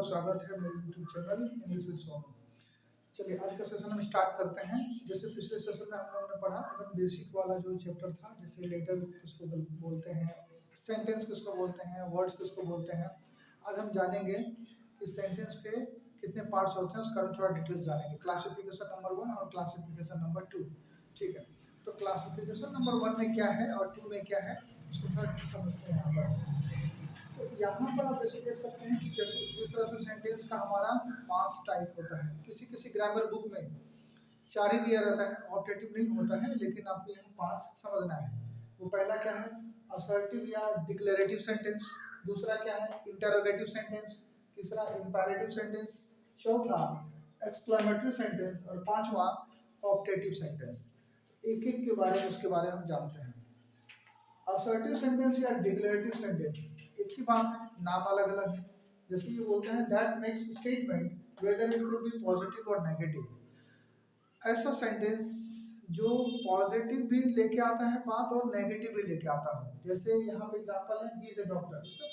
स्वागत है मेरे YouTube channel English with Sonu. चलिए आज का सेशन हम स्टार्ट करते हैं। जैसे पिछले सेशन में हम लोगों ने पढ़ा एकदम बेसिक वाला जो चैप्टर था, जैसे लेटर किसको बोलते हैं, सेंटेंस किसको बोलते हैं, वर्ड्स किसको बोलते हैं। आज हम जानेंगे कि सेंटेंस के कितने पार्ट्स होते हैं, उसका थोड़ा डिटेल्स जानेंगे। क्लासिफिकेशन नंबर 1 और क्लासिफिकेशन नंबर 2। ठीक है, तो क्लासिफिकेशन नंबर 1 में क्या है और 2 में क्या है उसको थोड़ा समझते हैं यहाँ पर। तो यहाँ पर आप ऐसे देख सकते हैं कि जैसे जिस तरह से सेंटेंस का हमारा 5 टाइप होता है। किसी किसी ग्रामर बुक में 4 ही दिया रहता है, ऑब्जेक्टिव नहीं होता है, लेकिन आपको यहाँ 5 समझना है। वो पहला क्या है, असर्टिव या डिक्लेरेटिव सेंटेंस। दूसरा क्या है, इंटरोगेटिव सेंटेंस। तीसरा इंपैरेटिव सेंटेंस। चौथा एक्सक्लेमेटरी सेंटेंस और पांचवा ऑब्जेक्टिव सेंटेंस। एक एक के बारे में इसके बारे में हम जानते हैं। असर्टिव सेंटेंस या डिक्लेरेटिव सेंटेंस एक ही बात है, नाम अलग अलग है। जैसे ये बोलते हैं that makes statement whether it could be positive और नेगेटिव। ऐसा सेंटेंस जो पॉजिटिव भी लेके आता है बात और नेगेटिव भी लेके आता है। जैसे यहाँ पे एग्जांपल है, ही इज अ डॉक्टर। इसमें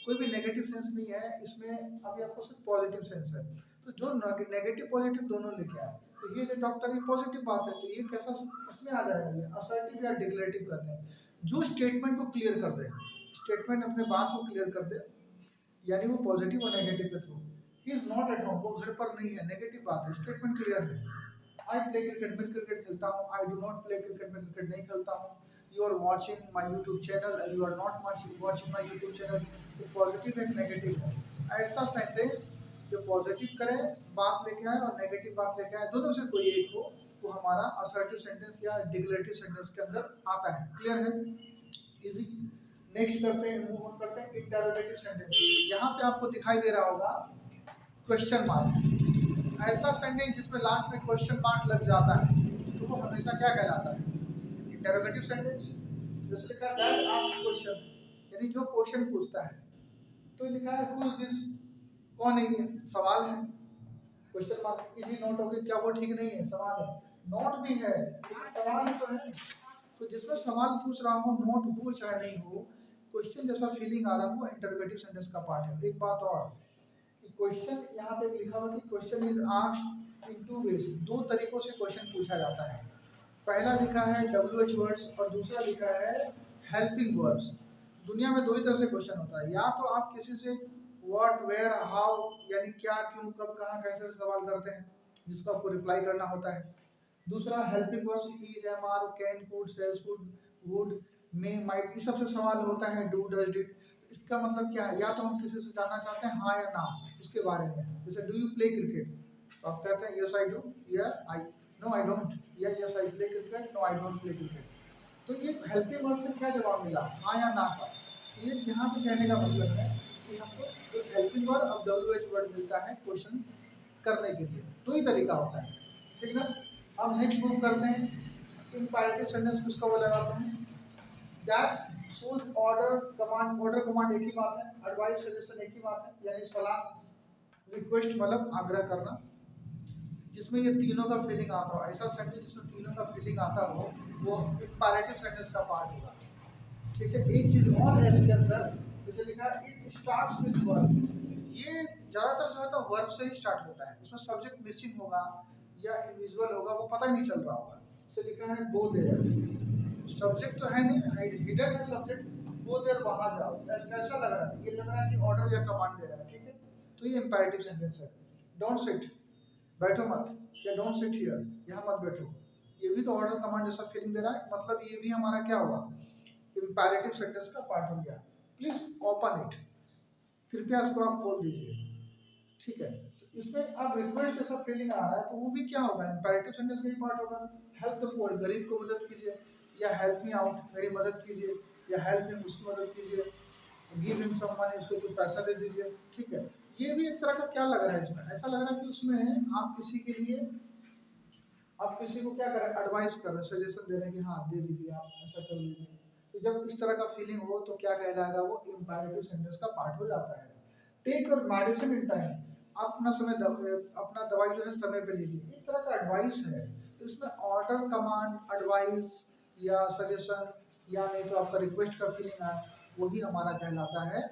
कोई भी नेगेटिव सेंस नहीं है, इसमें अभी आपको सिर्फ पॉजिटिव सेंस है। तो जो नेगेटिव पॉजिटिव दोनों लेके आए, तो ही इज अ डॉक्टर, ये पॉजिटिव बात है, तो ये कैसा इसमें आ जाएगा, ये असर्टिव या डिक्लेरेटिव कहते हैं। जो स्टेटमेंट को क्लियर कर दे, स्टेटमेंट अपने बात को क्लियर कर दे, यानी वो पॉजिटिव और नेगेटिव के through. He is not at home, वो घर पर नहीं है, नेगेटिव बात है, स्टेटमेंट क्लियर है। आई प्ले क्रिकेट, मैं क्रिकेट खेलता हूँ। I do not play cricket, मैं क्रिकेट नहीं खेलता हूँ। You are watching my YouTube channel, you are not watching my YouTube channel. तो पॉजिटिव एंड नेगेटिव है। ऐसा सेंटेंस जो पॉजिटिव करे बात लेके आए और नेगेटिव बात लेके आए, दोनों से कोई एक हो, तो हमारा असर्टिव सेंटेंस या डिक्लेरेटिव सेंटेंस के अंदर आता है। क्लियर है, इजी। नेक्स्ट करते हैं, मूव ऑन करते हैं इंटरोगेटिव सेंटेंस। यहाँ पे आपको दिखाई दे रहा होगा क्वेश्चन मार्क। ऐसा सेंटेंस जिसमें लास्ट में क्वेश्चन मार्क लग जाता है तो वो हमेशा क्या कहलाता है, इंटरोगेटिव सेंटेंस। जैसे लिखा है दैट आस्क्स क्वेश्चन, यानी जो क्वेश्चन पूछता है। तो लिखा है हु इज दिस, कौन है ये, सवाल है। क्वेश्चन मार्क इजी नोट हो गया, क्या वो ठीक नहीं है, सवाल है। नोट भी है लेकिन सवाल ही तो है। तो जिसमें सवाल पूछ रहा हो, नोट हो चाहे नहीं हो, क्वेश्चन जैसा फीलिंग आ रहा हो, इंटरोगेटिव सेंटेंस का पार्ट है। एक बात और कि क्वेश्चन यहाँ पे लिखा हुआ कि question is asked in two ways, दो तरीकों से क्वेश्चन पूछा जाता है। पहला लिखा है WH वर्ड्स और दूसरा लिखा है हेल्पिंग वर्ब्स। दुनिया में दो ही तरह से क्वेश्चन होता है, या तो आप किसी से व्हाट, वेयर, हाउ, यानी क्या, क्यों, कब, कहाँ, कैसे सवाल करते हैं, जिसको आपको रिप्लाई करना होता है। दूसरा helping words is, am, are, can, could, sells, could, would, may, might, इस सबसे सवाल होता है, डू, डज, डिड। इसका मतलब क्या है, या तो हम किसी से जानना चाहते हैं हाँ या ना उसके बारे में। जैसे डू यू प्ले क्रिकेट, तो आप कहते हैं यस आई डू, या आई, नो आई डोंट, या yes I play cricket, no I don't play cricket. तो ये हेल्पिंग वर्ड से क्या जवाब मिला, हाँ या ना का। तो ये यहाँ पे कहने का मतलब है कि हमको एक हेल्पिंग वर्ड और WH वर्ड मिलता है क्वेश्चन करने के लिए। दो ही तरीका होता है, ठीक ना। अब नेक्स्ट मूव करते हैं। इंपैरेटिव सेंटेंस किसको बोला जाता है, that shows order command. Order command एक ही बात है, एडवाइस सजेशन एक ही बात है, यानी सलाह, रिक्वेस्ट मतलब आग्रह करना। जिसमें ये तीनों का फीलिंग आता हो, ऐसा सेंटेंस जिसमें तीनों का फीलिंग आता हो, वो इंपैरेटिव सेंटेंस का पार्ट होगा। ठीक है, एक चीज और है इसके अंदर, जैसे लिखा है इट स्टार्ट्स विद वर्ब। ये ज्यादातर जो है तो वर्ब से ही स्टार्ट होता है, उसमें सब्जेक्ट मिसिंग होगा या इनविजिबल होगा, वो पता ही नहीं चल रहा होगा। जैसे लिखा है गो देयर, सब्जेक्ट तो है नहीं, हिडन है सब्जेक्ट, गो देयर वहां जाओ। ऐसा लग रहा है, ये लग रहा है कि ऑर्डर या कमांड दे रहा है। ठीक है, तो ये इंपैरेटिव सेंटेंस है। डोंट सिट, बैठो मत, या डोंट सिट हियर, यहाँ मत बैठो, ये भी तो ऑर्डर कमांड जैसा फीलिंग दे रहा है। मतलब ये भी हमारा क्या हुआ, इंपैरेटिव सेंटेंस का पार्ट हो गया। प्लीज ओपन इट, कृपया इसको आप खोल दीजिए। ठीक है, तो इसमें अब रिक्वेस्ट जैसा फीलिंग आ रहा है, तो वो भी क्या होगा, इंपैरेटिव सेंटेंस का ही पार्ट होगा। हेल्प द पुअर, गरीब को मदद कीजिए, या हेल्प मी आउट, मेरी मदद कीजिए, या हेल्प हिम, उसकी मदद कीजिए, गिव हिम सम मनी, उसको कुछ पैसा दे दीजिए। ठीक है, ये भी एक तरह का क्या लग रहा है, इसमें ऐसा लग रहा है कि उसमें आप किसी के लिए, आप किसी को क्या कर रहे हैं, एडवाइस कर रहे हैं, सजेशन दे रहे हैं कि हाँ दे दीजिए, आप ऐसा कर लीजिए। तो जब इस तरह का फीलिंग हो तो क्या कहलाएगा, वो इंपैरेटिव सेंटेंस का पार्ट हो जाता है। Take your medicine in time, आप अपना अपना दवाई जो है समय पे लीजिए, एक तरह का एडवाइस है। तो इसमें ऑर्डर, कमांड, एडवाइस या सजेशन, या नहीं तो आपका रिक्वेस्ट का फीलिंग आए, वही हमारा कहलाता है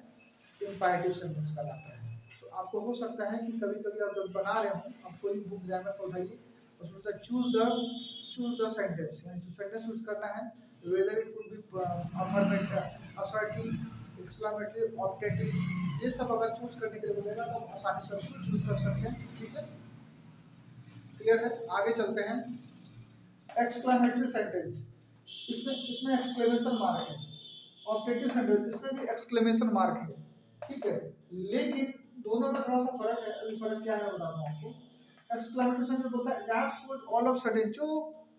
इंपैरेटिव सेंटेंस कहलाता है। तो आपको हो सकता है कि कभी कभी आप जब बना रहे हो, आप कोई बुक ग्रामर को उठाइए, उसमें चूज द सेंटेंस, यानी जो सेंटेंस यूज करना है, whether it could be affirmative, assertive, exclamatory, objective, ये सब अगर चूज करने के लिए बोलेगा तो आप आसानी से उसको चूज कर सकते हैं। ठीक है, क्लियर है? आगे चलते हैं। एक्सक्लेमेटरी सेंटेंस, इसमें इसमें एक्सक्लेमेशन मार्क है। ऑब्जेक्टिव सेंटेंस, इसमें भी एक्सक्लेमेशन मार्क है। ठीक है, लेकिन दोनों में थोड़ा सा फर्क है। अभी फर्क क्या है बताता हूँ आपको। एक्सक्लेमेशन में बोलता है that shows all of sudden, जो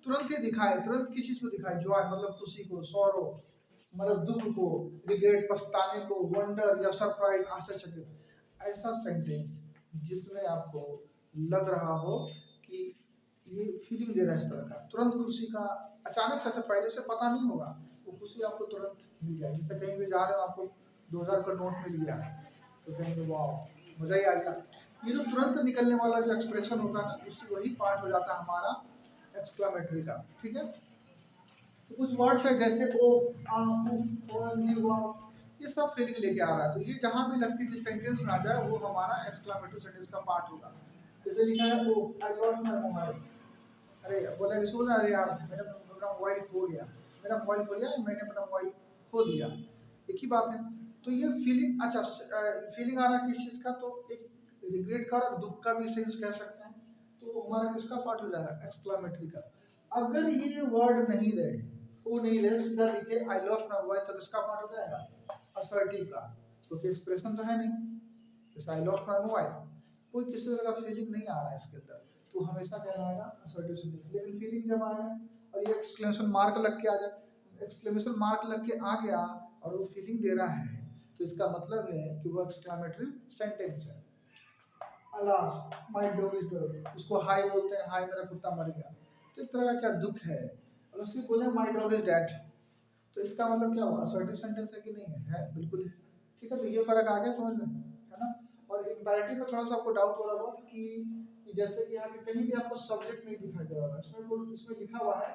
तुरंत ही दिखाए, तुरंत किसी चीज को दिखाए, जॉय मतलब खुशी को, सॉरो मतलब दुख को, रिग्रेट पछताने को, वंडर या सरप्राइज आश्चर्यचकित, ऐसा सेंटेंस जिसमें आपको लग रहा हो कि ये फीलिंग दे रहा है इस तरह का, तुरंत खुशी का, अचानक से, पहले से पता नहीं होगा, वो खुशी आपको तुरंत मिल जाए। जैसे कहीं भी जा रहे हो, आपको 2000 का नोट मिल गया तो कहेंगे वाह मजा ही आ गया। ये जो तुरंत निकलने वाला जो एक्सप्रेशन होता है ना, उससे वही पार्ट हो जाता है हमारा एक्सक्लेमेटरी का। ठीक है, तो कुछ वर्ड्स है जैसे ओ, ये सब फीलिंग लेके आ रहा है, तो ये जहां भी लग के जिस सेंटेंस में आ जाए वो हमारा एक्सक्लेमेटरी सेंटेंस का पार्ट होगा। जैसे लिखा है ओ आई लॉस्ट माय मोबाइल, अरे बोला कि बोला अरे यार मेरा मोबाइल खो गया, मेरा मोबाइल खो गया, मैंने अपना मोबाइल खो दिया, एक ही बात है। तो ये फीलिंग, अच्छा फीलिंग आ रहा है किस चीज का, तो एक रिग्रेट का और दुख का भी सेंस कह सकते हैं, तो हमारा किसका पार्ट हो जाएगा, एक्सक्लेमेटरी का। अगर ये वर्ड नहीं रहे, वो नहीं रहे, सीधा लिखे आई लॉस्ट माय मोबाइल, तो किसका पार्ट हो जाएगा, असर्टिव का, क्योंकि एक्सप्रेशन तो है नहीं, जैसे आई लॉस्ट माय मोबाइल, कोई किसी तरह का फीलिंग नहीं आ रहा है इसके अंदर, तो हमेशा कहना आएगा असर्टिव सेंटेंस। लेकिन फीलिंग जब आए और ये एक्सक्लेमेशन मार्क लग के आ जाए, एक्सक्लेमेशन मार्क लग के आ गया और वो फीलिंग दे रहा है, तो इसका मतलब है कि वो एक्सक्लेमेटरी सेंटेंस है। Alas my dog is dead, इसको हाय बोलते हैं, हाय मेरा कुत्ता मर गया, तो इस तरह का क्या दुख है, और उससे बोले माय डॉग इज डेड, तो इसका मतलब क्या हुआ, असर्टिव सेंटेंस है कि नहीं है, है बिल्कुल। ठीक है, तो ये फर्क आ गया समझ में, है ना। और इक्वालिटी में थोड़ा सा आपको डाउट हो रहा होगा कि जैसे कि यहाँ पे कहीं भी आपको सब्जेक्ट नहीं दिखाई दे रहा है, इसमें लिखा हुआ है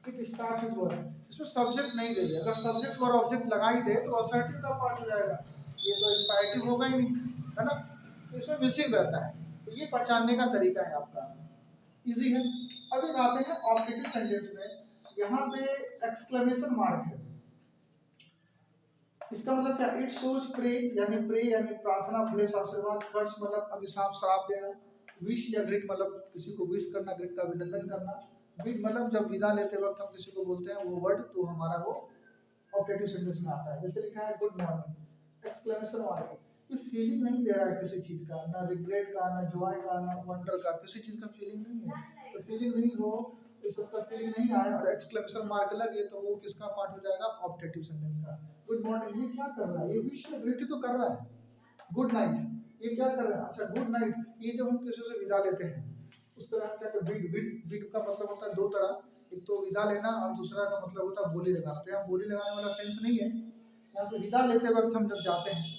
कि स्टार्ट विद वर्ब, इसमें सब्जेक्ट नहीं दे दिया, अगर सब्जेक्ट और ऑब्जेक्ट लगा ही दे तो असर्टिव का पार्ट हो जाएगा, ये तो इक्वालिटी होगा ही नहीं, है ना। तो इसमें मिसिंग रहता है, तो ये पहचानने का तरीका है आपका, इजी है। अभी आते हैं ऑब्जेक्टिव सेंटेंस में, यहाँ पे एक्सक्लेमेशन मार्क है, इसका मतलब क्या, इट शोज प्रे यानी प्रार्थना, ब्लेस आशीर्वाद, कर्स मतलब अभिशाप श्राप देना, विश या ग्रीट मतलब किसी को विश करना, ग्रीट का अभिनंदन करना, बिड मतलब जब विदा लेते वक्त हम किसी को बोलते हैं वो वर्ड, तो हमारा वो ऑब्जेक्टिव सेंटेंस में आता है। जैसे लिखा है गुड मॉर्निंग, एक्सक्लेमेशन मार्क, ये फीलिंग नहीं दे रहा है किसी चीज का, ना रिग्रेट का, ना जॉय का, ना वंडर का, किसी चीज का फीलिंग नहीं है। तो फीलिंग नहीं हो, इस सबका फीलिंग नहीं आए और एक्सक्लेमेशन मार्क लगे, तो वो किसका पार्ट हो जाएगा, ऑब्जेक्टिव सेंटेंस का। गुड मॉर्निंग, ये क्या कर रहा है, ये विश या ग्रीट तो कर रहा है। गुड नाइट, ये क्या कर रहा है, अच्छा गुड नाइट, ये जब हम किसी से विदा लेते हैं उस तरह हम क्या करते हैं, बिड का मतलब होता है दो तरह, एक तो विदा लेना और दूसरा का मतलब होता है बोली लगाना। तो यहाँ बोली लगाने वाला सेंस नहीं है, यहाँ पे विदा लेते वक्त हम जब जाते हैं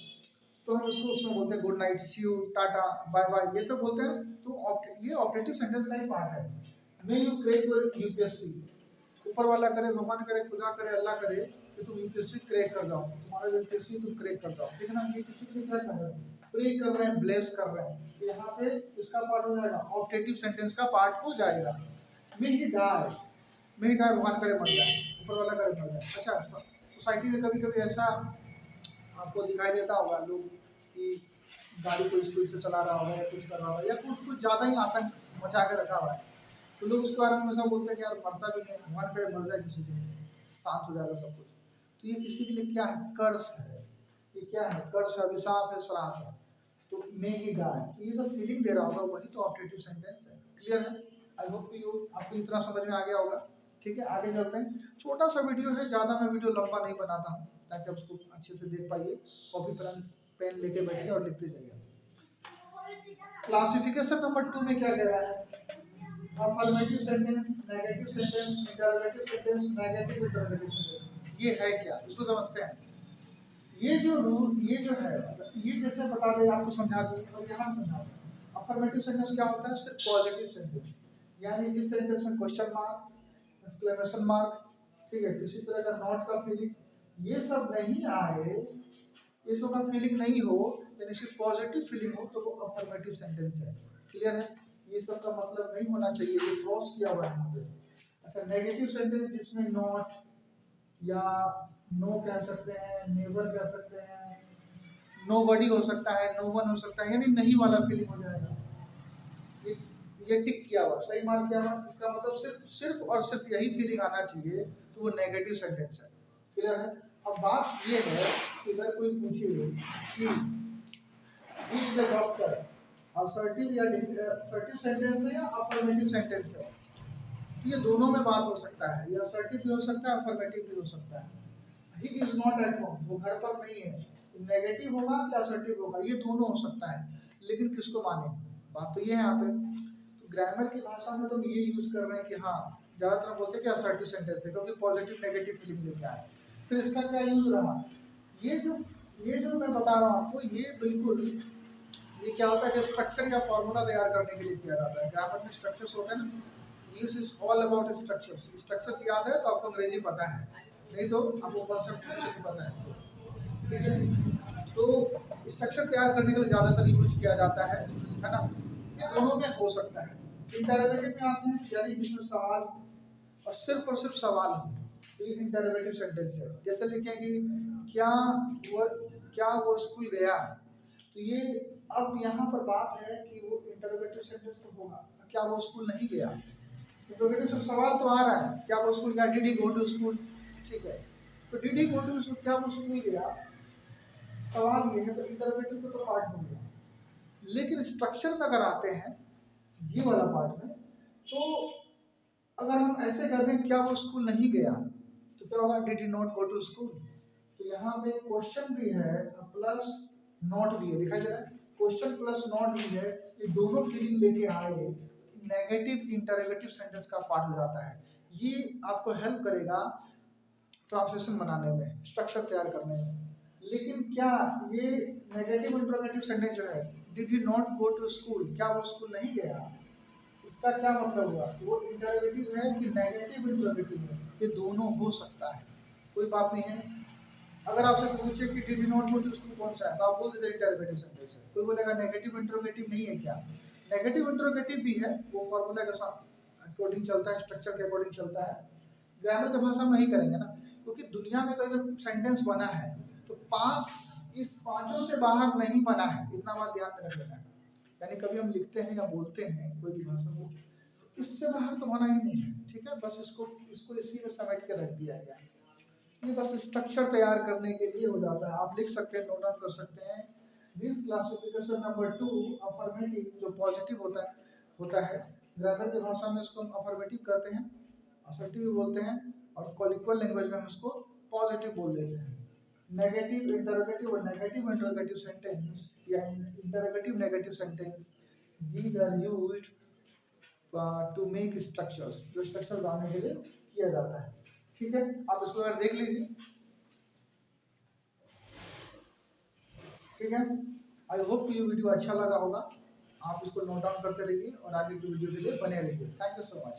तो हम उसको उसमें बोलते हैं good night, see you, tata, bye bye, ये सब बोलते हैं। तो ये ऑब्जेक्टिव सेंटेंस का ही पार्ट है। May you crack your UPSC, ऊपर वाला करे, भगवान करे, खुदा करे, अल्लाह करे कि तुम यूपीएससी क्रैक कर जाओ, तुम्हारा यूपीएससी तुम क्रैक कर जाओ। ठीक है ना, ये किसी के लिए क्या कर रहे हैं, प्रे कर रहे हैं, ब्लेस कर रहे हैं, तो यहाँ पे इसका पार्ट हो जाएगा, ऑब्जेक्टिव सेंटेंस का पार्ट हो जाएगा। मे ही डाई, मे ही डाई भगवान करे मर जाए, ऊपर वाला करे मर जाए। अच्छा, सोसाइटी में कभी कभी ऐसा आपको दिखाई देता होगा लोग कि गाड़ी को स्पीड से चला रहा होगा या कुछ कर रहा होगा या कुछ ज़्यादा ही आतंक मचा के रखा हुआ है, तो लोग उसके बारे में हमेशा बोलते हैं कि यार मरता भी नहीं है, भगवान करे मर जाए किसी दिन, शांत हो जाएगा सब कुछ। तो ये किसी के लिए क्या है, कर्स है, ये क्या है, कर्स है, अभिशाप है, श्राप है। तो मे ही डाई, तो ये जो फीलिंग दे रहा होगा वही तो ऑब्जेक्टिव सेंटेंस है। क्लियर है? आई होप यू आपको इतना समझ में आ गया होगा। ठीक है, आगे चलते हैं। छोटा सा वीडियो है, ज़्यादा मैं वीडियो लंबा नहीं बनाता हूँ ताकि आप उसको अच्छे से देख पाइए। कॉपी पेन लेके बैठिए और लिखते जाइए। क्लासिफिकेशन नंबर 2 में क्या कह रहा है, affirmative sentence, negative sentence, interrogative sentence, negative interrogative sentence, ये है क्या, इसको समझते हैं। ये जो रूल, ये जो है, ये जैसे बता दे आपको समझा दिए और यहाँ समझा दें। अफर्मेटिव सेंटेंस क्या होता है, सिर्फ पॉजिटिव सेंटेंस, यानी इस सेंटेंस में क्वेश्चन मार्क, एक्सक्लेमेशन मार्क, ठीक है, किसी तरह का नॉट का फीलिंग, ये सब नहीं आए ये सब का फीलिंग नहीं हो, यानी सिर्फ पॉजिटिव फीलिंग हो, तो वो अफर्मेटिव सेंटेंस है। क्लियर है? ये सब का मतलब नहीं होना चाहिए, ये क्रॉस किया हुआ है यहाँ पे। अच्छा, नेगेटिव सेंटेंस जिसमें नॉट या नो कह सकते हैं, नेवर कह सकते हैं, नोबडी हो सकता है, नो वन हो सकता है, यानी नहीं वाला फीलिंग हो जाएगा। ये ये टिक किया हुआ, सही मार्क किया हुआ, इसका मतलब सिर्फ सिर्फ और सिर्फ यही फीलिंग आना चाहिए, तो वो नेगेटिव सेंटेंस है। क्लियर है? अब बात ये है कि अगर कोई पूछे कि he is a doctor, assertive या असर्टिव सेंटेंस है या अफर्मेटिव सेंटेंस है, तो ये दोनों में बात हो सकता है, ये असर्टिव भी हो सकता है, अफर्मेटिव भी हो सकता है। He is not at home, वो घर पर नहीं है, नेगेटिव होगा या असर्टिव होगा, ये दोनों हो सकता है, लेकिन किसको माने? बात तो ये है यहाँ पे। तो ग्रामर की भाषा में तो ये यूज कर रहे हैं कि हाँ, ज्यादातर बोलते हैं कि असर्टिव सेंटेंस है, क्योंकि पॉजिटिव नेगेटिव फीलिंग लेके आए। फिर इसका क्या यूज रहा? ये जो ये जो मैं बता रहा हूँ आपको, ये बिल्कुल, ये क्या होता है कि स्ट्रक्चर या फॉर्मूला तैयार करने के लिए किया जाता है। ग्रामर में स्ट्रक्चर्स होते हैं ना, this is all about structures. Structures याद है तो आपको अंग्रेजी पता है, नहीं तो आपको कॉन्सेप्ट कुछ नहीं पता है। ठीक है? तो स्ट्रक्चर तैयार करने के लिए ज़्यादातर यूज किया जाता है ना? ये दोनों में हो सकता है। इंटरोगेटिव में आते हैं, यानी जिसमें सवाल और सिर्फ सवाल हो, तो ये इंटरोगेटिव सेंटेंस है। जैसे लिखें कि क्या वो क्या वो स्कूल गया, तो ये अब यहाँ पर बात है कि वो इंटरोगेटिव सेंटेंस तो होगा, क्या वो स्कूल नहीं गया। इंटरोगेटिव से सवाल तो आ रहा है, क्या वो स्कूल गया, did he go to school. ठीक है, तो did he go to school, क्या वो स्कूल गया, सवाल ये है, तो इंटरोगेटिव को तो पार्ट हो गया। लेकिन स्ट्रक्चर में अगर आते हैं ये वाला पार्ट में, तो अगर हम ऐसे कर दें क्या वो स्कूल नहीं गया, तो क्या होगा, did he not go to school. तो यहाँ पे क्वेश्चन भी है प्लस नॉट भी है, दिखाई दे रहा है, क्वेश्चन प्लस नॉट भी है, ये दोनों फीलिंग लेके आए, नेगेटिव इंटरोगेटिव सेंटेंस का पार्ट हो जाता है। ये आपको हेल्प करेगा ट्रांसलेशन बनाने में, स्ट्रक्चर तैयार करने में। लेकिन क्या ये नेगेटिव इंटरोगेटिव सेंटेंस जो है, did he not go to school, क्या वो स्कूल नहीं गया, इसका क्या मतलब हुआ, वो इंटरोगेटिव है कि नेगेटिव इंटरोगेटिव है? ये दोनों हो सकता है, कोई बात नहीं है। अगर आपसे पूछे कि did you not go to school कौन सा है, तो आप बोल देते इंटरोगेटिव सेंटेंस है। कोई बोलेगा नेगेटिव इंटरोगेटिव नहीं है क्या? नेगेटिव इंटरोगेटिव भी है, वो फॉर्मूला के साथ अकॉर्डिंग चलता है, स्ट्रक्चर के अकॉर्डिंग चलता है। ग्रामर की भाषा में ही करेंगे ना, क्योंकि दुनिया में कोई सेंटेंस बना है तो इस पांचों से बाहर नहीं बना है, इतना बात ध्यान में रख लेना है। यानी कभी हम लिखते हैं या बोलते हैं कोई भी भाषा को, इससे बाहर तो बना ही नहीं है। ठीक है, बस इसको इसको इसी में समेट के रख दिया गया। ये बस स्ट्रक्चर तैयार करने के लिए हो जाता है, आप लिख सकते हैं, नोट डाउन कर सकते हैं। दिस क्लासिफिकेशन नंबर 2, अफर्मेटिव, जो पॉजिटिव होता है ग्रामर की भाषा में इसको हम अफर्मेटिव कहते हैं, असर्टिव भी बोलते हैं, और कॉलिक्वल लैंग्वेज में हम इसको पॉजिटिव बोल देते हैं। नेगेटिव इंटरोगेटिव और नेगेटिव इंटरोगेटिव सेंटेंस या interrogative negative sentence, these are used to make structures, जो स्ट्रक्चर बनाने के लिए किया जाता है। ठीक है, आप इसको अगर देख लीजिए। ठीक है, आई होप ये वीडियो अच्छा लगा होगा, आप इसको नोट डाउन करते रहिए और आगे की वीडियो के लिए बने रहिए। Thank you so much.